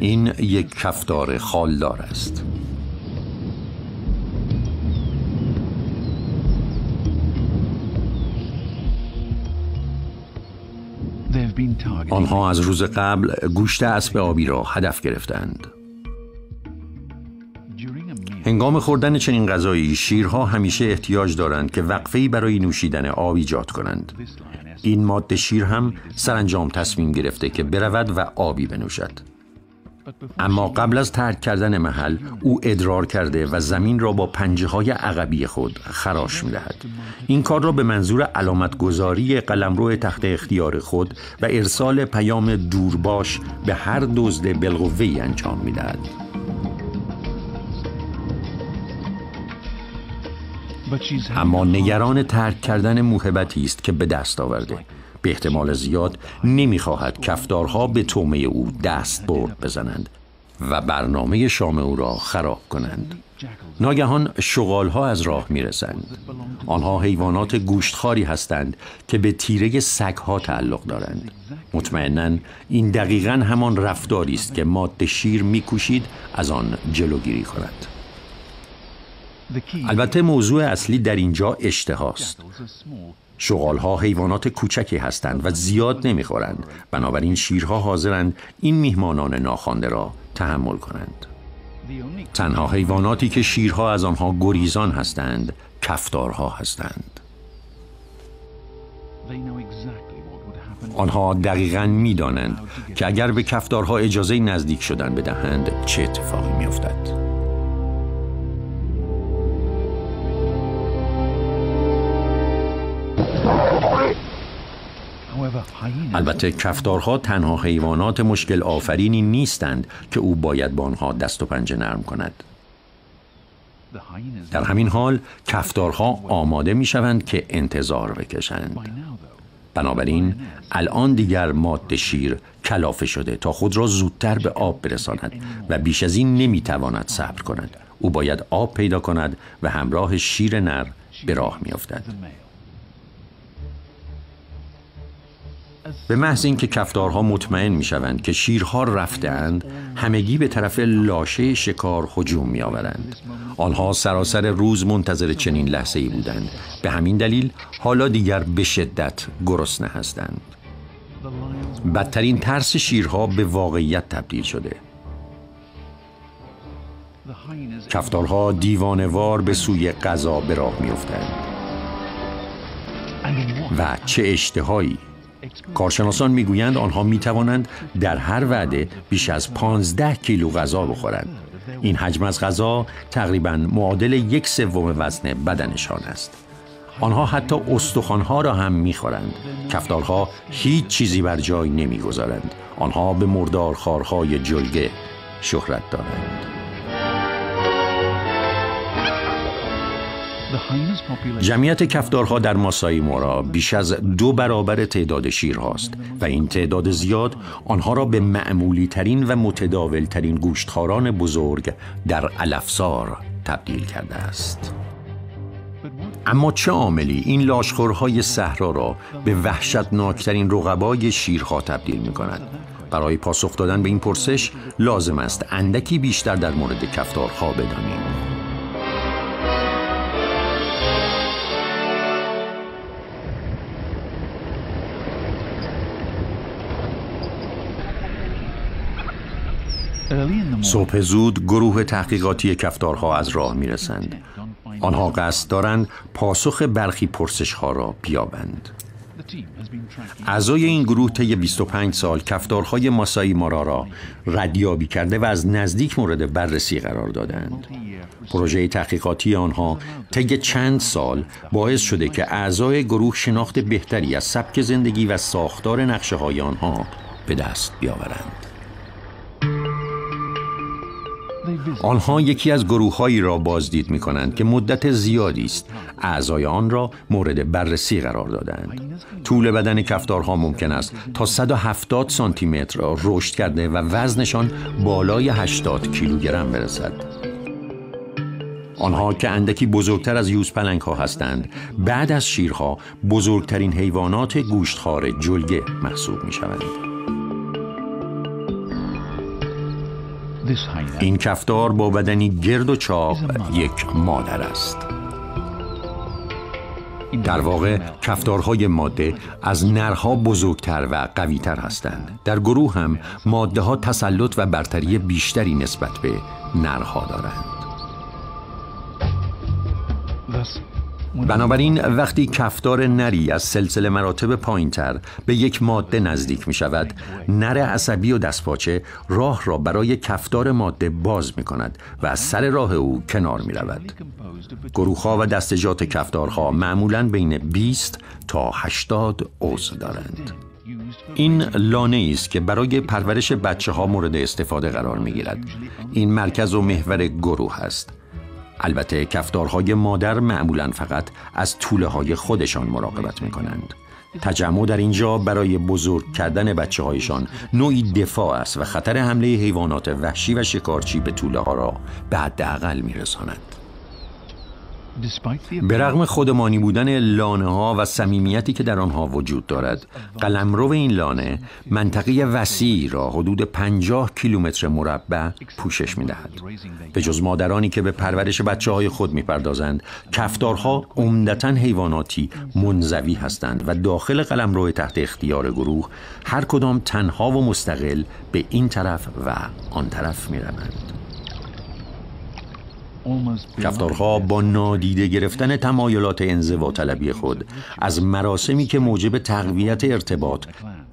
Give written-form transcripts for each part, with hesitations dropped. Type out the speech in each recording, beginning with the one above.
این یک کفتار خالدار است. آنها از روز قبل گوشت اسب آبی را هدف گرفتند. هنگام خوردن چنین غذایی شیرها همیشه احتیاج دارند که وقفه‌ای برای نوشیدن آب ایجاد کنند. این ماده شیر هم سرانجام تصمیم گرفته که برود و آبی بنوشد. اما قبل از ترک کردن محل او ادرار کرده و زمین را با پنجه‌های عقبی خود خراش می‌دهد. این کار را به منظور علامتگذاری قلمرو تحت اختیار خود و ارسال پیام دورباش به هر دزد بالقوه‌ای انجام می‌دهد. اما نگران ترک کردن موهبتی است که به دست آورده. به احتمال زیاد نمی‌خواهد کفتارها به طعمه او دست برد بزنند و برنامه شام او را خراب کنند. ناگهان شغال‌ها از راه می‌رسند. آنها حیوانات گوشتخواری هستند که به تیره سگ‌ها تعلق دارند. مطمئناً این دقیقاً همان رفتاری است که ماده شیر می‌کوشید از آن جلوگیری کند. البته موضوع اصلی در اینجا اشتهاست. شغال‌ها حیوانات کوچکی هستند و زیاد نمی‌خورند، بنابراین شیرها حاضرند این میهمانان ناخوانده را تحمل کنند. تنها حیواناتی که شیرها از آنها گریزان هستند کفتارها هستند. آنها دقیقاً می‌دانند که اگر به کفتارها اجازه نزدیک شدن بدهند چه اتفاقی می‌افتد. البته کفتارها تنها حیوانات مشکل آفرینی نیستند که او باید با آنها دست و پنجه نرم کند. در همین حال کفتارها آماده می شوند که انتظار بکشند. بنابراین الان دیگر ماده شیر کلافه شده تا خود را زودتر به آب برساند و بیش از این نمی تواند صبر کند. او باید آب پیدا کند و همراه شیر نر به راه می افتد. به محض اینکه کفتارها مطمئن می‌شوند که شیرها رفته‌اند، همگی به طرف لاشه شکار هجوم می‌آورند. آنها سراسر روز منتظر چنین لحظه‌ای بودند. به همین دلیل حالا دیگر به شدت گرسنه هستند. بدترین ترس شیرها به واقعیت تبدیل شده. کفتارها دیوانه‌وار به سوی غذا به راه می‌افتند. و چه اشتهایی! کارشناسان میگویند آنها میتوانند در هر وعده بیش از 15 کیلو غذا بخورند. این حجم از غذا تقریباً معادل 1/3 وزن بدنشان است. آنها حتی استخوان‌ها را هم میخورند. کفتارها هیچ چیزی بر جای نمیگذارند. آنها به مردارخوارهای جلگه شهرت دارند. جمعیت کفتارها در ماسایی مارا بیش از 2 برابر تعداد شیرهاست و این تعداد زیاد آنها را به معمولی ترین و متداول ترین گوشتخواران بزرگ در علفزار تبدیل کرده است. اما چه عاملی این لاشخورهای صحرا را به وحشتناکترین رقبای شیرها تبدیل می کند؟ برای پاسخ دادن به این پرسش لازم است اندکی بیشتر در مورد کفتارها بدانیم. صبح زود گروه تحقیقاتی کفتارها از راه می رسند. آنها قصد دارند پاسخ برخی پرسش‌ها را بیابند. اعضای این گروه طی 25 سال کفتارهای ماسایی مارا را ردیابی کرده و از نزدیک مورد بررسی قرار دادند. پروژه تحقیقاتی آنها طی چند سال باعث شده که اعضای گروه شناخت بهتری از سبک زندگی و ساختار نقشه‌های آنها به دست بیاورند. آنها یکی از گروه‌هایی را بازدید می‌کنند که مدت زیادی است اعضای آن را مورد بررسی قرار دادند. طول بدن کفتارها ممکن است تا 170 سانتی متر رشد کرده و وزنشان بالای 80 کیلوگرم برسد. آنها که اندکی بزرگتر از یوزپلنگ‌ها هستند، بعد از شیرها بزرگترین حیوانات گوشتخوار جلگه محسوب می‌شوند. این کفتار با بدنی گرد و چاق یک مادر است. در واقع کفتارهای ماده از نرها بزرگتر و قویتر هستند. در گروه هم ماده ها تسلط و برتری بیشتری نسبت به نرها دارند. بنابراین وقتی کفتار نری از سلسله مراتب پایینتر به یک ماده نزدیک می شود، نر عصبی و دستپاچه راه را برای کفتار ماده باز می کند و از سر راه او کنار می رود. گروه‌ها و دستجات کفتارها معمولاً بین 20 تا 80 عضو دارند. این لانه است که برای پرورش بچه‌ها مورد استفاده قرار می گیرد. این مرکز و محور گروه است. البته کفتارهای مادر معمولاً فقط از توله‌های خودشان مراقبت می‌کنند. تجمع در اینجا برای بزرگ کردن بچه‌هایشان نوعی دفاع است و خطر حمله حیوانات وحشی و شکارچی به توله‌ها را به حداقل می‌رساند. به رغم خودمانی بودن لانه‌ها و صمیمیتی که در آنها وجود دارد، قلمرو این لانه منطقه وسیعی را حدود 50 کیلومتر مربع پوشش می‌دهد. به جز مادرانی که به پرورش بچه‌های خود می‌پردازند، کفتارها عمدتاً حیواناتی منزوی هستند و داخل قلمرو تحت اختیار گروه هر کدام تنها و مستقل به این طرف و آن طرف می‌روند. کفتارها با نادیده گرفتن تمایلات انزوا طلبی خود از مراسمی که موجب تقویت ارتباط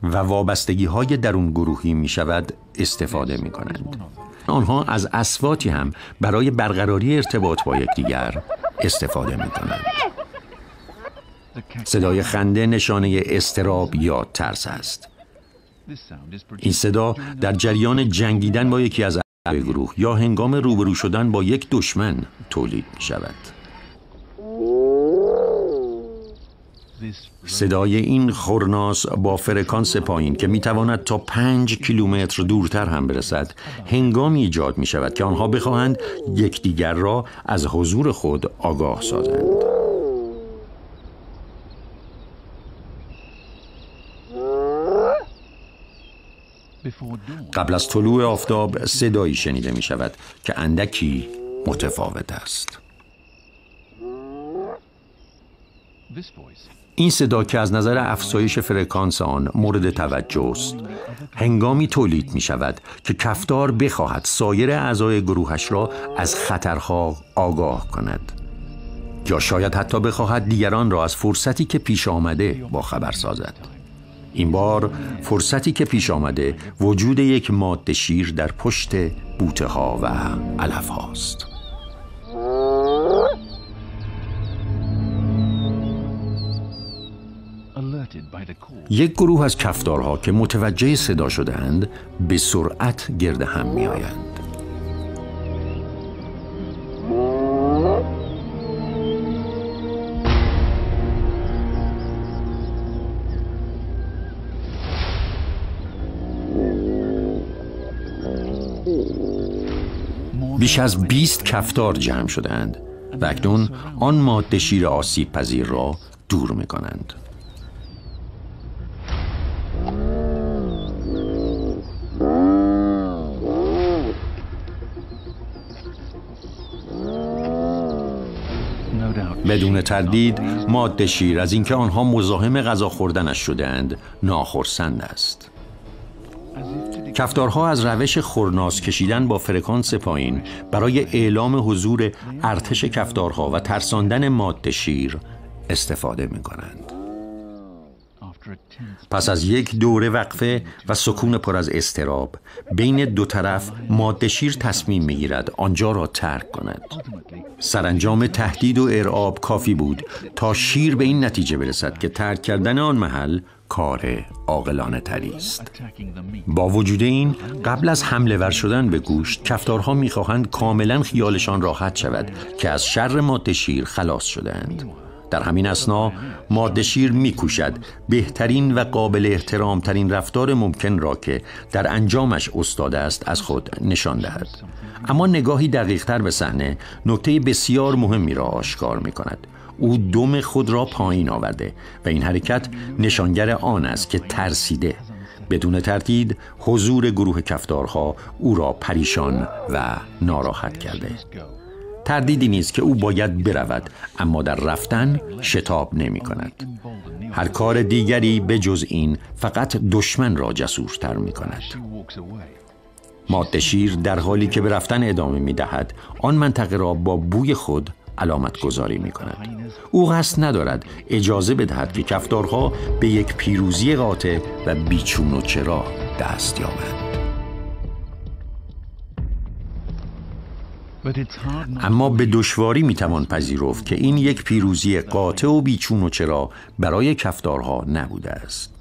و وابستگی‌های درون گروهی می شود استفاده می کنند. آنها از اصواتی هم برای برقراری ارتباط با یکدیگر استفاده می کنند. صدای خنده نشانه اضطراب یا ترس است. این صدا در جریان جنگیدن با یکی از گروه یا هنگام روبرو شدن با یک دشمن تولید می شود. صدای این خرناس با فرکانس پایین که می تواند تا 5 کیلومتر دورتر هم برسد، هنگامی ایجاد می شود که آنها بخواهند یکدیگر را از حضور خود آگاه سازند. قبل از طلوع آفتاب صدایی شنیده می شود که اندکی متفاوت است. این صدا که از نظر افزایش فرکانس آن مورد توجه است، هنگامی تولید می شود که کفتار بخواهد سایر اعضای گروهش را از خطرها آگاه کند یا شاید حتی بخواهد دیگران را از فرصتی که پیش آمده با خبر سازد. این بار فرصتی که پیش آمده وجود یک ماده شیر در پشت بوته ها و علف هاست. یک گروه از کفتارها که متوجه صدا شده‌اند به سرعت گرد هم می آیند. بیش از 20 کفتار جمع شدند و اکنون آن ماده شیر آسیب پذیر را دور می کنند. بدون تردید ماده شیر از اینکه آنها مزاحم غذا خوردنش شده‌اند ناخرسند است. کفتارها از روش خرناس کشیدن با فرکانس پایین برای اعلام حضور ارتش کفتارها و ترساندن ماده شیر استفاده می کنند. پس از یک دوره وقفه و سکون پر از اضطراب بین دو طرف، ماده شیر تصمیم می گیرد آنجا را ترک کند. سرانجام تهدید و ارعاب کافی بود تا شیر به این نتیجه برسد که ترک کردن آن محل کار عاقلانه تری است. با وجود این، قبل از حمله ور شدن به گوشت، کفتارها می‌خواهند کاملا خیالشان راحت شود که از شر ماده شیر خلاص شدند. در همین اثنا ماده شیر می‌کوشد بهترین و قابل احترام ترین رفتار ممکن را که در انجامش استاد است از خود نشان دهد. اما نگاهی دقیق‌تر به صحنه نکته بسیار مهمی را آشکار می‌کند. او دم خود را پایین آورده و این حرکت نشانگر آن است که ترسیده. بدون تردید حضور گروه کفتارها او را پریشان و ناراحت کرده. تردیدی نیست که او باید برود، اما در رفتن شتاب نمی کند. هر کار دیگری به جز این فقط دشمن را جسورتر می کند. ماده شیر در حالی که به رفتن ادامه می دهد، آن منطقه را با بوی خود علامت گذاری می کند. او قصد ندارد اجازه بدهد که کفتارها به یک پیروزی قاطع و بیچون و چرا دست یابند. اما به دشواری میتوان پذیرفت که این یک پیروزی قاطع و بیچون و چرا برای کفتارها نبوده است.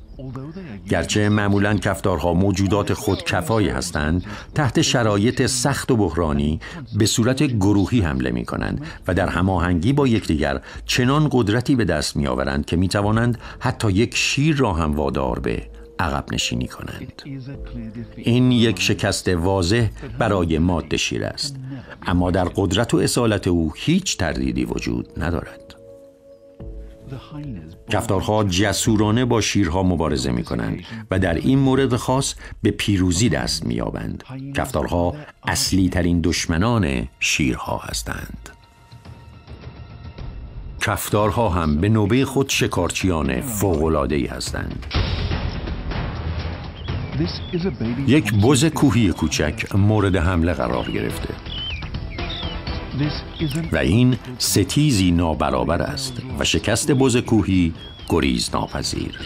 گرچه معمولاً کفتارها موجودات خودکفایی هستند، تحت شرایط سخت و بحرانی به صورت گروهی حمله می کنند و در هماهنگی با یکدیگر چنان قدرتی به دست می آورند که می توانند حتی یک شیر را هم وادار به عقب نشینی کنند. این یک شکست واضح برای ماده شیر است، اما در قدرت و اصالت او هیچ تردیدی وجود ندارد. کفتارها جسورانه با شیرها مبارزه می کنند و در این مورد خاص به پیروزی دست می یابند. کفتارها اصلی ترین دشمنان شیرها هستند. کفتارها هم به نوبه خود شکارچیان فوق‌العاده‌ای هستند. یک بز کوهی کوچک مورد حمله قرار گرفته و این ستیزی نابرابر است و شکست بز کوهی گریز ناپذیر.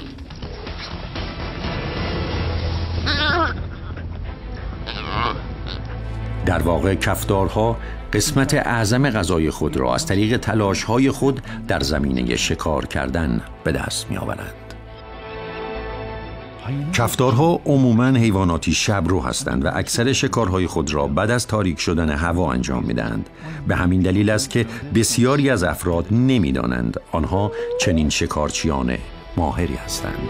در واقع کفتارها قسمت اعظم غذای خود را از طریق تلاش‌های خود در زمینه شکار کردن به دست می‌آورند. کفتارها عموماً حیواناتی شبرو هستند و اکثر شکارهای خود را بعد از تاریک شدن هوا انجام می‌دهند. به همین دلیل است که بسیاری از افراد نمی‌دانند آنها چنین شکارچیان ماهری هستند.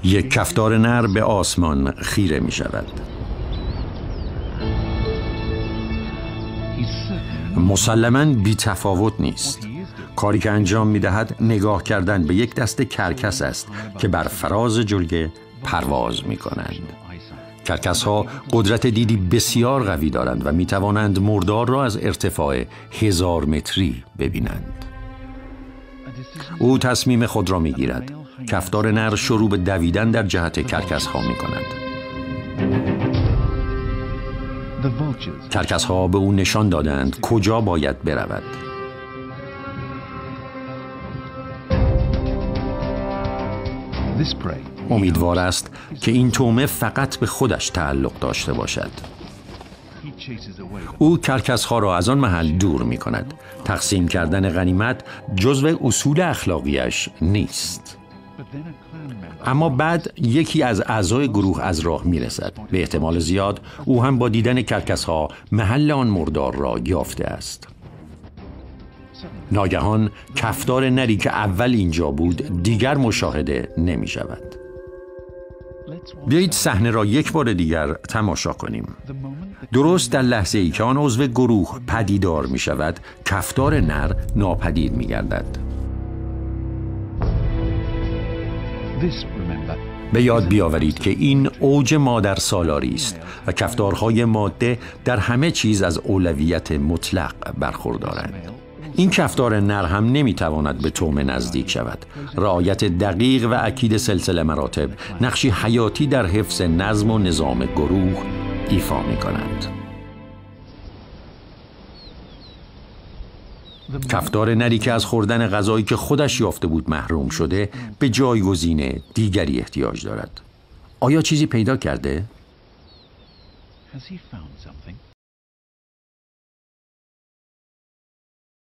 یک کفتار نر به آسمان خیره می شود. مسلماً بی تفاوت نیست. کاری که انجام می دهد نگاه کردن به یک دسته کرکس است که بر فراز جلگه پرواز می کنند. کرکس ها قدرت دیدی بسیار قوی دارند و می توانند مردار را از ارتفاع 1000 متری ببینند. او تصمیم خود را می گیرد. کفتار نر شروع به دویدن در جهت کرکس ها می کند. کرکس ها به او نشان دادند کجا باید برود. امیدوار است که این طعمه فقط به خودش تعلق داشته باشد. او کرکس ها را از آن محل دور می کند. تقسیم کردن غنیمت جزو اصول اخلاقیش نیست. اما بعد یکی از اعضای گروه از راه می رسد. به احتمال زیاد او هم با دیدن کرکس ها محل آن مردار را یافته است. ناگهان کفتار نری که اول اینجا بود دیگر مشاهده نمی شود. بیایید صحنه را یک بار دیگر تماشا کنیم. درست در لحظه ای که آن عضو گروه پدیدار می شود، کفتار نر ناپدید می گردد. به یاد بیاورید که این اوج مادر سالاری است و کفتارهای ماده در همه چیز از اولویت مطلق برخوردارند. این کفتار نر هم نمیتواند به طعمه نزدیک شود. رعایت دقیق و اکید سلسله مراتب نقشی حیاتی در حفظ نظم و نظام گروه ایفا می کند. کفتار نری که از خوردن غذایی که خودش یافته بود محروم شده به جایگزین دیگری احتیاج دارد. آیا چیزی پیدا کرده؟